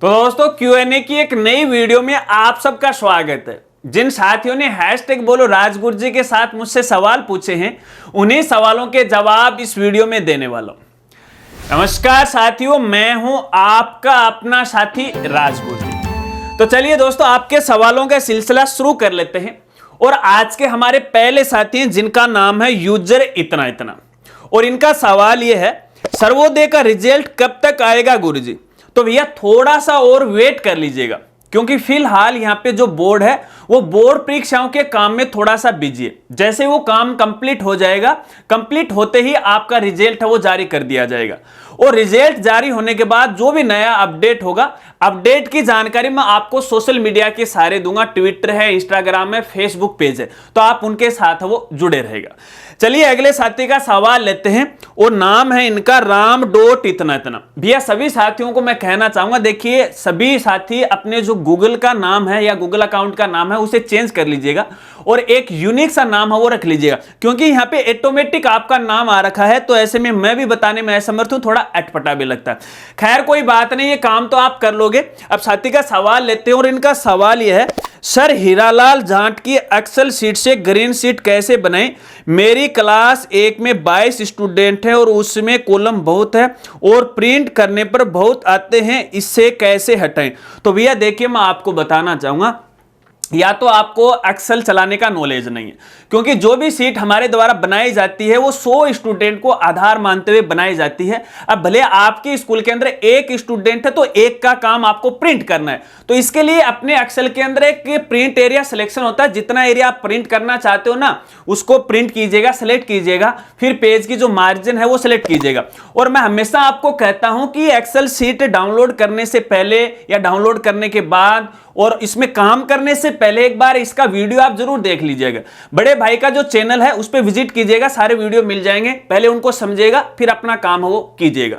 तो दोस्तों Q&A की एक नई वीडियो में आप सबका स्वागत है। जिन साथियों ने हैशटैग बोलो राजगुरु जी के साथ मुझसे सवाल पूछे हैं, उन्हीं सवालों के जवाब इस वीडियो में देने वाला हूं। नमस्कार साथियों, मैं हूं आपका अपना साथी राजगुरु जी। तो चलिए दोस्तों, आपके सवालों का सिलसिला शुरू कर लेते हैं। और आज के हमारे पहले साथी हैं जिनका नाम है यूजर इतना इतना, और इनका सवाल यह है, सर्वोदय का रिजल्ट कब तक आएगा गुरुजी? तो भैया थोड़ा सा और वेट कर लीजिएगा, क्योंकि फिलहाल यहाँ पे जो बोर्ड है वो बोर्ड परीक्षाओं के काम में थोड़ा सा बिजी है। जैसे वो काम कंप्लीट हो जाएगा, कंप्लीट होते ही आपका रिजल्ट है वो जारी कर दिया जाएगा। और रिजल्ट जारी होने के बाद जो भी नया अपडेट होगा, अपडेट की जानकारी मैं आपको सोशल मीडिया के सारे दूंगा। ट्विटर है, इंस्टाग्राम है, फेसबुक पेज है, तो आप उनके साथ वो जुड़े रहेगा। चलिए अगले साथी का सवाल लेते हैं, और नाम है इनका राम डॉट इतना इतना। भैया सभी साथियों को मैं कहना चाहूंगा, देखिए सभी साथी अपने जो गूगल का नाम है या गूगल अकाउंट का नाम है उसे चेंज कर लीजिएगा, और एक यूनिक सा नाम है वो रख लीजिएगा, क्योंकि यहाँ पे ऑटोमेटिक आपका नाम आ रखा है। तो ऐसे में मैं भी बताने में असमर्थ हूं, थोड़ा अटपटा भी लगता है। खैर कोई बात नहीं, ये काम तो आप कर लोगे। अब साथी का सवाल लेते हैं, और इनका सवाल यह है, सर हीरालाल जाट की एक्सेल शीट से ग्रीन शीट कैसे बनाएं? मेरी क्लास 1 में 22 स्टूडेंट है और उसमें कॉलम बहुत है और प्रिंट करने पर बहुत आते हैं, इससे कैसे हटाएं? तो भैया देखिए, मैं आपको बताना चाहूंगा, या तो आपको एक्सेल चलाने का नॉलेज नहीं है, क्योंकि जो भी सीट हमारे द्वारा बनाई जाती है वो 100 स्टूडेंट को आधार मानते हुए बनाई जाती है। अब भले आपके स्कूल के अंदर एक स्टूडेंट है तो एक का काम आपको प्रिंट करना है, तो इसके लिए अपने एक्सेल के अंदर एक प्रिंट एरिया सिलेक्शन होता है। जितना एरिया आप प्रिंट करना चाहते हो ना, उसको प्रिंट कीजिएगा, सेलेक्ट कीजिएगा, फिर पेज की जो मार्जिन है वो सिलेक्ट कीजिएगा। और मैं हमेशा आपको कहता हूं कि एक्सेल सीट डाउनलोड करने से पहले या डाउनलोड करने के बाद और इसमें काम करने से पहले एक बार इसका वीडियो आप जरूर देख लीजिएगा। बड़े भाई का जो चैनल है उस पर विजिट कीजिएगा, सारे वीडियो मिल जाएंगे, पहले उनको समझिएगा फिर अपना काम हो वो कीजिएगा।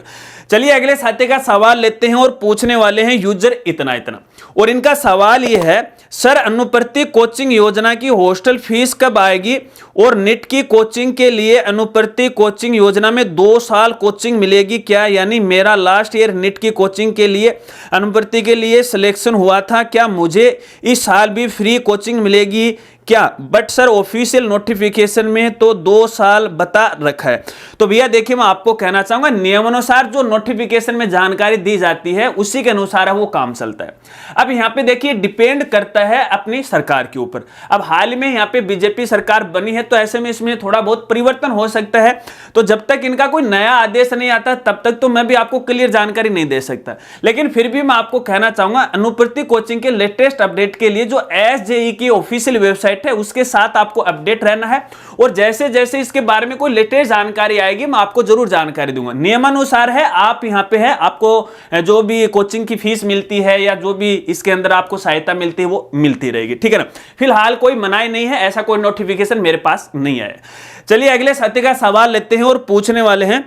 चलिए अगले साथी का सवाल लेते हैं, और पूछने वाले हैं यूजर इतना इतना, और इनका सवाल यह है, सर अनुप्रति कोचिंग योजना की हॉस्टल फीस कब आएगी? और नीट की कोचिंग के लिए अनुप्रति कोचिंग योजना में 2 साल कोचिंग मिलेगी क्या? यानी मेरा लास्ट ईयर नीट की कोचिंग के लिए अनुप्रति के लिए सिलेक्शन हुआ था, क्या मुझे इस साल भी फ्री कोचिंग मिलेगी क्या? बट सर ऑफिशियल नोटिफिकेशन में तो 2 साल बता रखा है। तो भैया देखिए, मैं आपको कहना चाहूंगा, नियमानुसार जो नोटिफिकेशन में जानकारी दी जाती है उसी के अनुसार वो काम चलता है। अब यहाँ पे देखिए डिपेंड करता है अपनी सरकार के ऊपर। अब हाल में यहाँ पे बीजेपी सरकार बनी है, तो ऐसे में इसमें थोड़ा बहुत परिवर्तन हो सकता है। तो जब तक इनका कोई नया आदेश नहीं आता तब तक तो मैं भी आपको क्लियर जानकारी नहीं दे सकता, लेकिन फिर भी मैं आपको कहना चाहूंगा, अनुप्रति कोचिंग के लेटेस्ट अपडेट के लिए जो SJE की ऑफिशियल वेबसाइट है उसके साथ आपको अपडेट रहना है। और जैसे जैसे इसके बारे में कोई लेटेस्ट जानकारी आएगी मैं आपको जरूर जानकारी दूंगा। नियमानुसार है, आप यहां पे है, आपको जो भी कोचिंग की फीस मिलती है या जो भी इसके अंदर आपको सहायता मिलती है वो मिलती रहेगी, ठीक है ना। फिलहाल कोई मनाही नहीं है, ऐसा कोई नोटिफिकेशन मेरे पास नहीं आया। चलिए अगले साथी का सवाल लेते हैं, और पूछने वाले हैं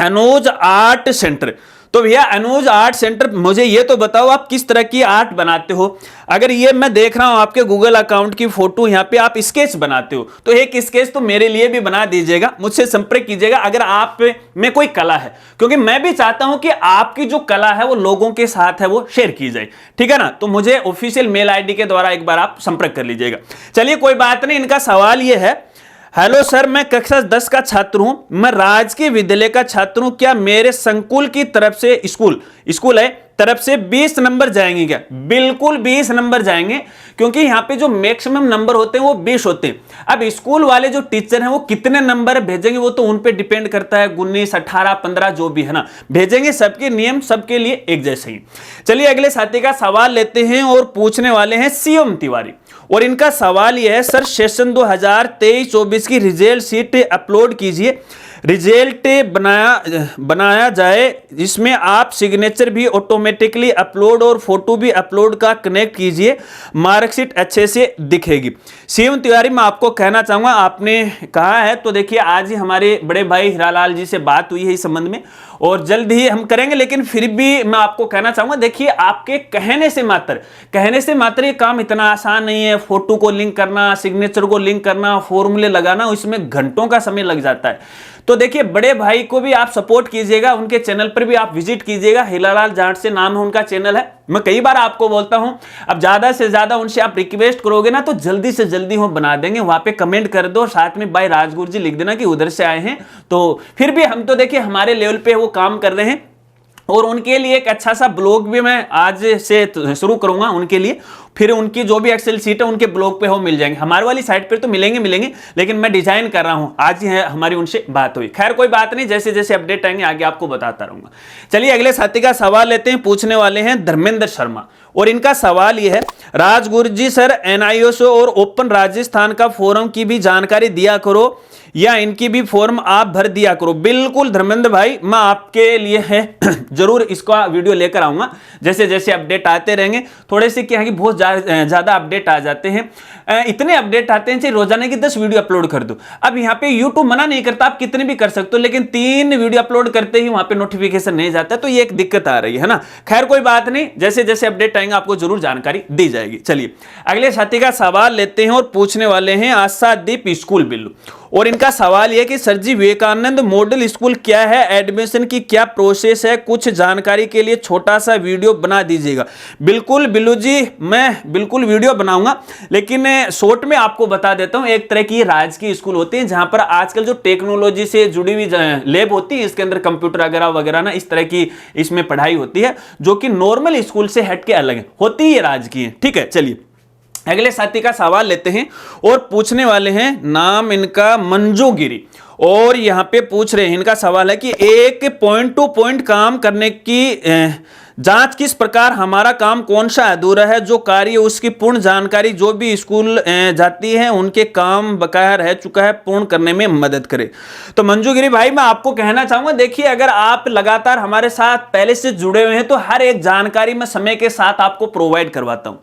अनुज आर्ट सेंटर। तो भैया अनुज आर्ट सेंटर, मुझे ये तो बताओ आप किस तरह की आर्ट बनाते हो? अगर ये मैं देख रहा हूं आपके गूगल अकाउंट की फोटो, यहाँ पे आप स्केच बनाते हो, तो एक स्केच तो मेरे लिए भी बना दीजिएगा, मुझसे संपर्क कीजिएगा अगर आप में कोई कला है, क्योंकि मैं भी चाहता हूं कि आपकी जो कला है वो लोगों के साथ है वो शेयर की जाए, ठीक है ना। तो मुझे ऑफिशियल मेल ID के द्वारा एक बार आप संपर्क कर लीजिएगा। चलिए कोई बात नहीं, इनका सवाल ये है, हेलो सर, मैं कक्षा 10 का छात्र हूं, मैं राजकीय विद्यालय का छात्र हूं, क्या मेरे संकुल की तरफ से स्कूल है तरफ से 20 नंबर जाएंगे क्या? बिल्कुल 20 नंबर जाएंगे, क्योंकि यहाँ पे जो मैक्सिमम नंबर होते हैं वो 20 होते हैं। अब स्कूल वाले जो टीचर हैं वो कितने नंबर भेजेंगे वो तो उन पे डिपेंड करता है, 19, 18, 15 जो भी है ना, भेजेंगे। सबके नियम सबके लिए एक जैसे ही। चलिए अगले साथी का सवाल लेते हैं, और पूछने वाले हैं CM तिवारी, और इनका सवाल यह है, सर सेशन 2023-24 की रिजल्ट शीट अपलोड कीजिए, रिजल्ट बनाया जाए, जिसमें आप सिग्नेचर भी ऑटोमेटिकली अपलोड और फोटो भी अपलोड का कनेक्ट कीजिए, मार्कशीट अच्छे से दिखेगी। CM तिवारी, मैं आपको कहना चाहूंगा, आपने कहा है तो देखिए आज ही हमारे बड़े भाई हीरालाल जी से बात हुई है इस संबंध में, और जल्द ही हम करेंगे। लेकिन फिर भी मैं आपको कहना चाहूंगा, देखिए आपके कहने से मात्र ये काम इतना आसान नहीं है। फोटो को लिंक करना, सिग्नेचर को लिंक करना, फॉर्मूले लगाना, इसमें घंटों का समय लग जाता है। तो देखिए बड़े भाई को भी आप सपोर्ट कीजिएगा, उनके चैनल पर भी आप विजिट कीजिएगा। हीरालाल जाट से नाम है उनका चैनल है। मैं कई बार आपको बोलता हूं, अब ज्यादा से ज्यादा उनसे आप रिक्वेस्ट करोगे ना तो जल्दी से जल्दी हम बना देंगे। वहां पे कमेंट कर दो, साथ में भाई राजगुरु जी लिख देना कि उधर से आए हैं। तो फिर भी हम तो देखिए हमारे लेवल पे वो काम कर रहे हैं, और उनके लिए एक अच्छा सा ब्लॉग भी मैं आज से शुरू करूंगा उनके लिए। फिर उनकी जो भी एक्सेल सीट है उनके ब्लॉग पे हो मिल जाएंगे, हमारे वाली साइट पे तो मिलेंगे, लेकिन मैं डिजाइन कर रहा हूं। आज ही है हमारी उनसे बात हुई। खैर कोई बात नहीं, जैसे जैसे अपडेट आएंगे आगे आपको बताता रहूंगा। चलिए अगले साथी का सवाल लेते हैं। पूछने वाले हैं धर्मेंद्र शर्मा, और इनका सवाल यह है, राजगुरु जी सर NIOS और ओपन राजस्थान का फोरम की भी जानकारी दिया करो, या इनकी भी फॉर्म आप भर दिया करो। बिल्कुल धर्मेंद्र भाई, मैं आपके लिए है जरूर इसका वीडियो लेकर आऊंगा। जैसे जैसे अपडेट आते रहेंगे, थोड़े से क्या है कि बहुत ज्यादा अपडेट आ जाते हैं, इतने अपडेट आते हैं चाहिए रोजाना की 10 वीडियो अपलोड कर दो। अब यहाँ पे यूट्यूब मना नहीं करता, आप कितने भी कर सकते हो, लेकिन 3 वीडियो अपलोड करते ही वहां पे नोटिफिकेशन नहीं जाता, तो ये एक दिक्कत आ रही है ना। खैर कोई बात नहीं, जैसे जैसे अपडेट आएंगे आपको जरूर जानकारी दी जाएगी। चलिए अगले साथी का सवाल लेते हैं, और पूछने वाले हैं आशादीप स्कूल बिल्लू, और इनका सवाल यह कि सर जी विवेकानंद मॉडल स्कूल क्या है, एडमिशन की क्या प्रोसेस है, कुछ जानकारी के लिए छोटा सा वीडियो बना दीजिएगा। बिल्कुल बिल्लू जी, मैं बिल्कुल वीडियो बनाऊंगा, लेकिन शॉर्ट में आपको बता देता हूं। एक तरह की राजकीय स्कूल होती है जहां पर आजकल जो टेक्नोलॉजी से जुड़ी हुई लैब होती है, इसके अंदर कंप्यूटर वगैरह वगैरह ना, इस तरह की इसमें पढ़ाई होती है, जो कि नॉर्मल स्कूल से हट के अलग होती है, राजकीय। ठीक है, चलिए अगले साथी का सवाल लेते हैं, और पूछने वाले हैं, नाम इनका मंजू गिरी, और यहां पे पूछ रहे हैं, इनका सवाल है कि एक पॉइंट टू पॉइंट काम करने की जांच किस प्रकार, हमारा काम कौन सा अधूरा है, जो कार्य उसकी पूर्ण जानकारी जो भी स्कूल जाती है उनके काम बकाया रह चुका है पूर्ण करने में मदद करे। तो मंजूगिरी भाई मैं आपको कहना चाहूंगा, देखिए अगर आप लगातार हमारे साथ पहले से जुड़े हुए हैं तो हर एक जानकारी मैं समय के साथ आपको प्रोवाइड करवाता हूं।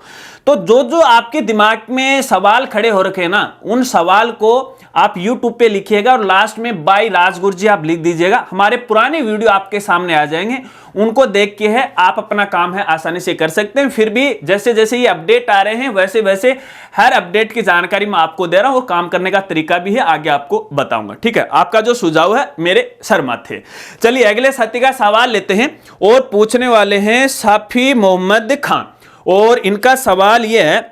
तो जो जो आपके दिमाग में सवाल खड़े हो रखे हैं ना, उन सवाल को आप YouTube पे लिखिएगा और लास्ट में बाय राजगुरु जी आप लिख दीजिएगा। हमारे पुराने वीडियो आपके सामने आ जाएंगे, उनको देख के है आप अपना काम है आसानी से कर सकते हैं। फिर भी जैसे जैसे ये अपडेट आ रहे हैं वैसे वैसे हर अपडेट की जानकारी मैं आपको दे रहा हूं, और काम करने का तरीका भी है आगे आपको बताऊंगा। ठीक है, आपका जो सुझाव है मेरे सर माथे। चलिए अगले साथी का सवाल लेते हैं, और पूछने वाले हैं साफी मोहम्मद खान, और इनका सवाल यह है,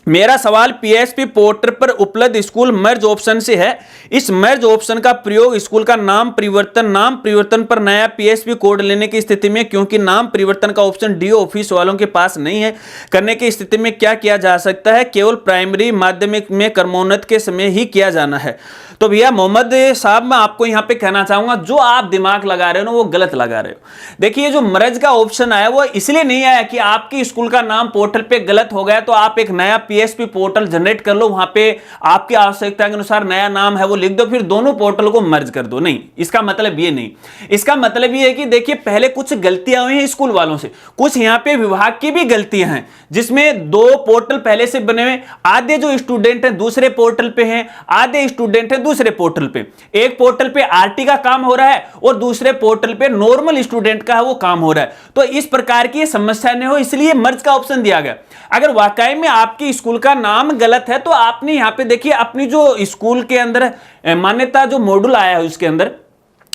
मेरा सवाल PSP पोर्टल पर उपलब्ध स्कूल मर्ज ऑप्शन से है। इस मर्ज ऑप्शन का प्रयोग स्कूल का नाम परिवर्तन पर नया PSP कोड लेने की स्थिति में, क्योंकि नाम परिवर्तन का ऑप्शन DO ऑफिस वालों के पास नहीं है, करने की स्थिति में क्या किया जा सकता है, केवल प्राइमरी माध्यमिक में क्रमोन्नत के समय ही किया जाना है। तो भैया मोहम्मद साहब, मैं आपको यहां पे कहना चाहूंगा, जो आप दिमाग लगा रहे हो ना वो गलत लगा रहे हो। देखिए जो मर्ज का ऑप्शन आया वो इसलिए नहीं आया कि आपकी स्कूल का नाम पोर्टल पे गलत हो गया तो आप एक नया PSP पोर्टल जनरेट कर लो, वहां पे आपकी आवश्यकता के अनुसार नया नाम है वो लिख दो, फिर दोनों पोर्टल को मर्ज कर दो। नहीं, इसका मतलब ये नहीं। इसका मतलब ये है कि देखिए पहले कुछ गलतियां हुई हैं स्कूल वालों से, कुछ यहां पे विभाग की भी गलतियां हैं, जिसमें 2 पोर्टल पहले से बने हुए, आधे जो स्टूडेंट हैं दूसरे पोर्टल पे हैं, आधे स्टूडेंट हैं दूसरे पोर्टल पे। एक पोर्टल पे RT का काम हो रहा है और दूसरे पोर्टल पे नॉर्मल स्टूडेंट का वो काम हो रहा है। तो इस प्रकार की समस्या नहीं हो, इसलिए मर्ज का ऑप्शन दिया गया। अगर वाकई में आपकी स्कूल का नाम गलत है तो आपने यहां पे देखिए अपनी जो स्कूल के अंदर मान्यता जो मॉड्यूल आया है उसके अंदर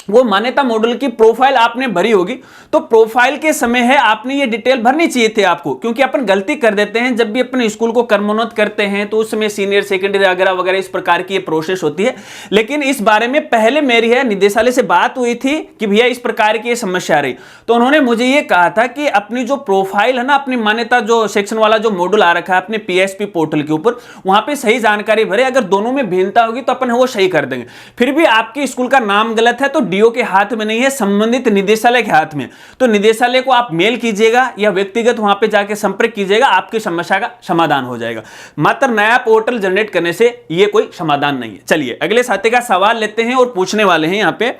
वो मान्यता मॉड्यूल की प्रोफाइल आपने भरी होगी, तो प्रोफाइल के समय है आपने ये डिटेल भरनी चाहिए थे आपको, क्योंकि अपन गलती कर देते हैं जब भी अपने स्कूल को क्रमोन्नत करते हैं तो उसमें सीनियर सेकेंडरी वगैरह वगैरह इस प्रकार की ये प्रोसेस होती है। लेकिन इस बारे में पहले मेरी है निदेशालय से बात हुई थी कि भैया इस प्रकार की ये समस्या आ रही, तो उन्होंने मुझे ये कहा था कि अपनी जो प्रोफाइल है ना, अपनी मान्यता जो सेक्शन वाला जो मॉड्यूल आ रखा है अपने PSP पोर्टल के ऊपर, वहां पर सही जानकारी भरे। अगर दोनों में भिन्नता होगी तो अपन वो सही कर देंगे। फिर भी आपके स्कूल का नाम गलत है तो DO के हाथ में नहीं है, संबंधित निदेशालय के हाथ में, तो निदेशालय को आप मेल कीजिएगा या व्यक्तिगत वहां पे जाके संपर्क कीजिएगा, आपकी समस्या का समाधान हो जाएगा। मात्र नया पोर्टल जनरेट करने से ये कोई समाधान नहीं है। चलिए अगले साथी का सवाल लेते हैं, और पूछने वाले हैं यहाँ पे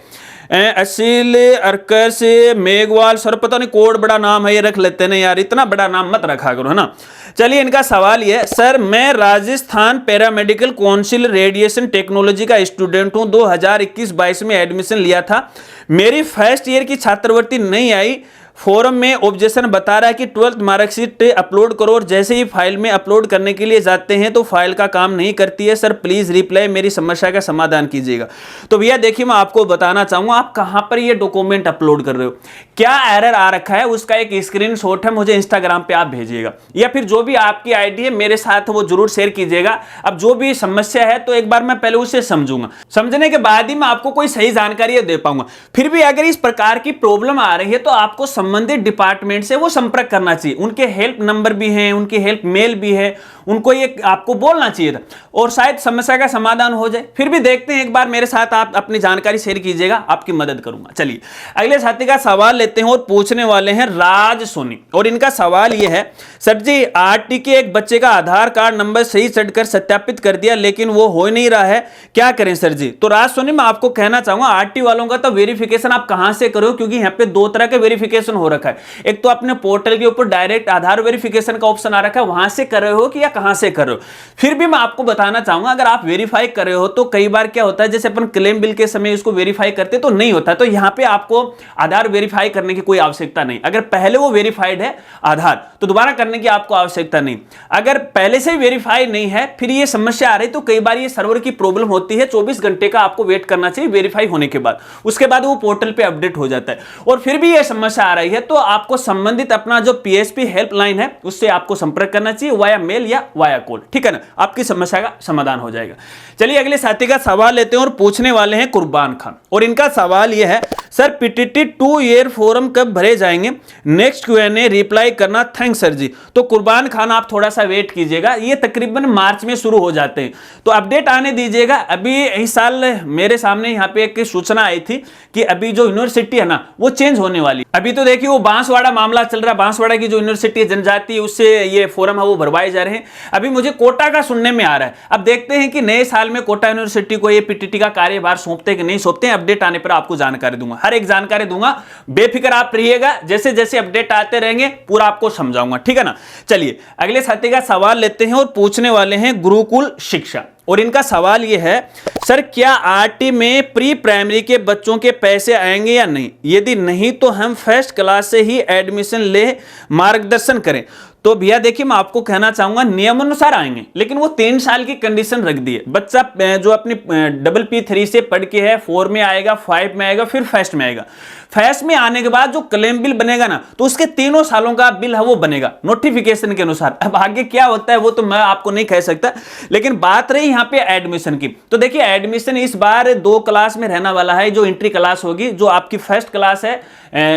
असील अर्कस मेघवाल सर, पता नहीं कोड बड़ा नाम है ये रख लेते हैं यार, इतना बड़ा नाम मत रखा करो, है ना। चलिए इनका सवाल ये है, सर मैं Rajasthan paramedical council radiation technology का स्टूडेंट हूं, 2021-22 में एडमिशन लिया था, मेरी फर्स्ट ईयर की छात्रवृत्ति नहीं आई, फोरम में ऑब्जेक्शन बता रहा है कि 12th मार्कशीट अपलोड करो, और जैसे ही फाइल में अपलोड करने के लिए जाते हैं तो फाइल का काम नहीं करती है, सर प्लीज रिप्लाई, मेरी समस्या का समाधान कीजिएगा। तो भैया देखिए मैं आपको बताना चाहूंगा आप कहां पर ये डॉक्यूमेंट अपलोड कर रहे हो, क्या एरर आ रखा है, उसका एक स्क्रीनशॉट है मुझे इंस्टाग्राम पे आप भेजिएगा, या फिर जो भी आपकी आईडी है मेरे साथ वो जरूर शेयर कीजिएगा। अब जो भी समस्या है तो एक बार मैं पहले उसे समझूंगा, समझने के बाद ही मैं आपको कोई सही जानकारी दे पाऊंगा। फिर भी अगर इस प्रकार की प्रॉब्लम आ रही है तो आपको संबंधित डिपार्टमेंट से वो संपर्क करना चाहिए, उनके हेल्प नंबर भी हैं, उनकी हेल्प मेल भी है, उनको ये आपको बोलना चाहिए था और शायद समस्या का समाधान हो जाए। फिर भी देखते हैं, एक बार मेरे साथ आप अपनी जानकारी शेयर कीजिएगा, आपकी मदद करूंगा। चलिए अगले साथी का सवाल लेते हैं और पूछने वाले हैं राज सोनी, और इनका सवाल यह है, सर जी आरटी के एक बच्चे का आधार कार्ड नंबर सही चढ़कर सत्यापित कर दिया लेकिन वो हो नहीं रहा है, क्या करें सर जी। तो राज सोनी मैं आपको कहना चाहूंगा आरटी वालों का तो वेरिफिकेशन आप कहां से करो, क्योंकि यहाँ पे दो तरह के वेरिफिकेशन हो रखा है, एक तो अपने पोर्टल के ऊपर डायरेक्ट आधार वेरिफिकेशन का ऑप्शन आ रखा है, वहां से कर रहे हो कि या कहां से कर रहे हो। फिर भी मैं आपको बताना चाहूंगा अगर आप वेरीफाई कर रहे हो तो कई बार क्या होता है, जैसे अपन क्लेम बिल के समय इसको वेरीफाई करते तो नहीं होता, तो यहां पे आपको आधार वेरीफाई करने की कोई आवश्यकता नहीं, अगर पहले वो वेरीफाइड है आधार तो दोबारा करने की आपको आवश्यकता नहीं। अगर पहले से वेरीफाई नहीं है फिर ये समस्या आ रही तो कई बार ये सर्वर की प्रॉब्लम होती है, 24 घंटे का आपको वेट करना चाहिए वेरीफाई होने के बाद, उसके बाद वो पोर्टल पे अपडेट हो जाता है। और फिर भी ये समस्या आ रही है तो आपको संबंधित अपना जो पीएसपी हेल्पलाइन है उससे आपको संपर्क करना चाहिए, वाया मेल या वाया कॉल, ठीक है ना, आपकी समस्या का समाधान हो जाएगा। चलिए अगले साथी का सवाल लेते हैं और पूछने वाले हैं कुर्बान खान, और इनका सवाल यह है, सर पीटीटी 2 ईयर फॉर्म कब भरे जाएंगे, नेक्स्ट Q&A रिप्लाई करना, थैंक्स सर जी। तो कुर्बान खान आप थोड़ा सा वेट कीजिएगा, ये तकरीबन मार्च में शुरू हो जाते हैं तो अपडेट आने दीजिएगा। अभी इस साल मेरे सामने यहाँ पे एक सूचना आई थी कि अभी जो यूनिवर्सिटी है ना वो चेंज होने वाली, अभी तो देखिए वो बांसवाड़ा मामला चल रहा है, बांसवाड़ा की जो यूनिवर्सिटी है जनजाति उससे ये फॉर्म है वो भरवाए जा रहे हैं। अभी मुझे कोटा का सुनने में आ रहा है, अब देखते हैं कि नए साल में कोटा यूनिवर्सिटी को ये पीटीटी का कार्यभार सौंपते हैं कि नहीं सौंपते हैं, अपडेट आने पर आपको जानकारी दूंगा, हर एक जानकारी दूंगा, बेफिक्र आप रहिएगा, जैसे जैसे अपडेट आते रहेंगे पूरा आपको समझाऊंगा, ठीक है ना। चलिए अगले साथी का सवाल लेते हैं और पूछने वाले हैं गुरुकुल शिक्षा, और इनका सवाल यह है, सर क्या आरटी में प्री प्राइमरी के बच्चों के पैसे आएंगे या नहीं, यदि नहीं तो हम फर्स्ट क्लास से ही एडमिशन ले, मार्गदर्शन करें। तो भैया देखिए मैं आपको कहना चाहूंगा नियमानुसार आएंगे, लेकिन वो 3 साल की कंडीशन रख दी है, बच्चा जो अपनी PPP3 से पढ़ के है 4 में आएगा, 5 में आएगा, फिर फर्स्ट में आएगा, फर्स्ट में आने के बाद जो क्लेम बिल बनेगा ना तो उसके 3 सालों का बिल है वो बनेगा नोटिफिकेशन के अनुसार। अब आगे क्या होता है वो तो मैं आपको नहीं कह सकता, लेकिन बात रही यहाँ पे एडमिशन की, तो देखिए एडमिशन इस बार 2 क्लास में रहने वाला है, जो एंट्री क्लास होगी, जो आपकी फर्स्ट क्लास है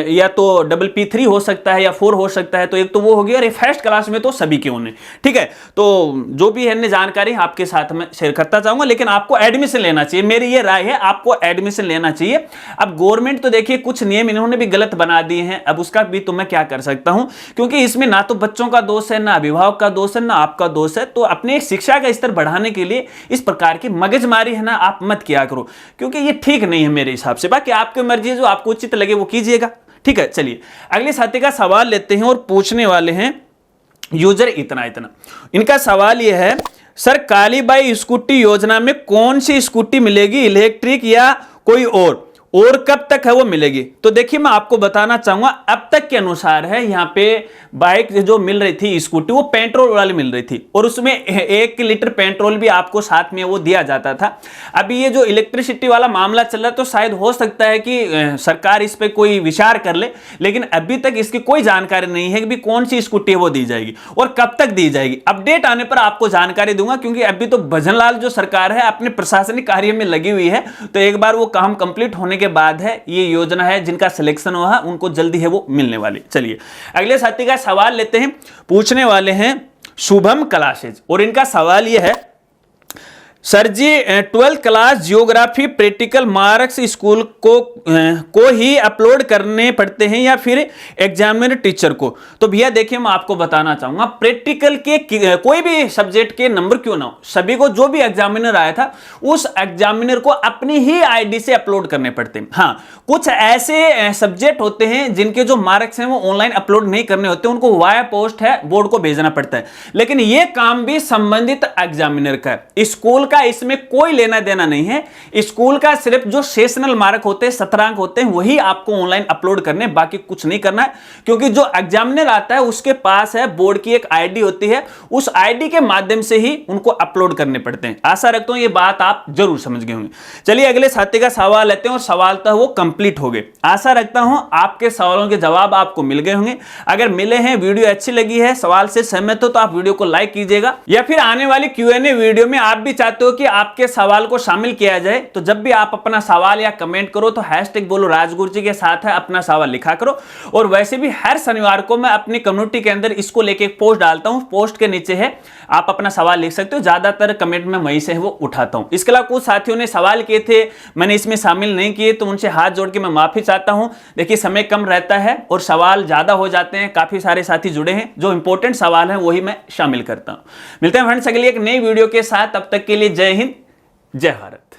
या तो PPP3 हो सकता है या 4 हो सकता है, तो एक तो वो होगी, और ये फर्स्ट क्लास में तो सभी के होने, ठीक है। तो जो भी है जानकारी आपके साथ में शेयर करता चाहूंगा, लेकिन आपको एडमिशन लेना चाहिए, मेरी ये राय है, आपको एडमिशन लेना चाहिए। अब गवर्नमेंट तो देखिए कुछ नियम इन्होंने भी गलत बना दिए हैं, अब उसका भी तो मैं क्या कर सकता हूं, क्योंकि इसमें ना तो बच्चों का दोष है, ना अभिभावक का दोष है, ना आपका दोष है। तो अपने शिक्षा का स्तर बढ़ाने के लिए इस प्रकार की मगजमारी है ना आप मत किया करो, क्योंकि ये ठीक नहीं है मेरे हिसाब से। बाकी आपकी मर्जी है, जो आपको उचित लगे वो कीजिएगा, ठीक है। चलिए अगले साथी का सवाल लेते हैं और पूछने वाले हैं यूजर इतना, इनका सवाल यह है, सर कालीबाई स्कूटी योजना में कौन सी स्कूटी मिलेगी, इलेक्ट्रिक या कोई और कब तक है वो मिलेगी। तो देखिए मैं आपको बताना चाहूंगा अब तक के अनुसार है, यहाँ पे बाइक जो मिल रही थी स्कूटी वो पेट्रोल वाली मिल रही थी, और उसमें 1 लीटर पेट्रोल भी आपको साथ में वो दिया जाता था। अभी ये जो इलेक्ट्रिसिटी वाला मामला चल रहा है तो शायद हो सकता है कि सरकार इस पे कोई विचार कर ले, लेकिन अभी तक इसकी कोई जानकारी नहीं है कि भी कौन सी स्कूटी वो दी जाएगी और कब तक दी जाएगी। अपडेट आने पर आपको जानकारी दूंगा, क्योंकि अभी तो भजनलाल जो सरकार है अपने प्रशासनिक कार्य में लगी हुई है, तो एक बार वो काम कंप्लीट होने के बाद है ये योजना है जिनका सिलेक्शन हुआ है उनको जल्दी है वो मिलने वाली। चलिए अगले साथी का सवाल लेते हैं, पूछने वाले हैं शुभम क्लासेज, और इनका सवाल यह है, सर जी 12th class geography practical marks school को ही अपलोड करने पड़ते हैं या फिर एग्जामिनर टीचर को? तो भैया देखिए मैं आपको बताना चाहूंगा, प्रैक्टिकल के कोई भी सब्जेक्ट के नंबर क्यों ना हो, सभी को जो भी एग्जामिनर आया था उस एग्जामिनर को अपनी ही आईडी से अपलोड करने पड़ते हैं। हाँ, कुछ ऐसे सब्जेक्ट होते हैं जिनके जो मार्क्स हैं वो ऑनलाइन अपलोड नहीं करने होते, उनको वाया पोस्ट है बोर्ड को भेजना पड़ता है, लेकिन ये काम भी संबंधित एग्जामिनर का है। स्कूल का इसमें कोई लेना देना नहीं है। स्कूल का सिर्फ जो सेशनल मार्क होते हैं, सत्रांक होते हैं, वही आपको ऑनलाइन अपलोड करने, बाकी कुछ नहीं करना है, क्योंकि जो एग्जामिनर आता है उसके पास है बोर्ड की एक आईडी होती है, उस आईडी के माध्यम से ही उनको अपलोड करने पड़ते हैं। आशा रखता हूं ये बात आप जरूर समझ गए होंगे। चलिए अगले साथी का सवाल लेते हैं, और सवाल तो वो कंप्लीट हो गए। आशा रखता हूं आपके सवालों के जवाब आपको मिल गए होंगे। अगर मिले हैं, वीडियो अच्छी लगी है, सवाल से सहमत हो तो आप वीडियो को लाइक कीजिएगा, या फिर आने वाली Q&A वीडियो में आप भी चाहते हो कि आपके सवाल को शामिल किया जाए, तो जब भी आप अपना सवाल या कमेंट करो तो हैशटैग बोलो राजगुरुजी के साथ है अपना सवाल लिखा करो। और वैसे भी हर शनिवार को मैं अपनी कम्युनिटी के अंदर इसको लेके एक पोस्ट डालता हूं, पोस्ट के नीचे है, आप अपना सवाल लिख सकते हो, ज्यादातर कमेंट में वहीं से वो उठाता हूं। इसके अलावा कुछ साथियों ने सवाल किए थे, मैंने इसमें शामिल नहीं किए, तो उनसे हाथ जोड़ के मैं माफी चाहता हूं। देखिए समय कम रहता है और सवाल ज्यादा हो जाते हैं, काफी सारे साथी जुड़े हैं, जो इंपॉर्टेंट सवाल है वही मैं शामिल करता हूं। मिलते हैं फ्रेंड्स अगली एक नई वीडियो के साथ, तब तक के लिए जय हिंद, जय भारत।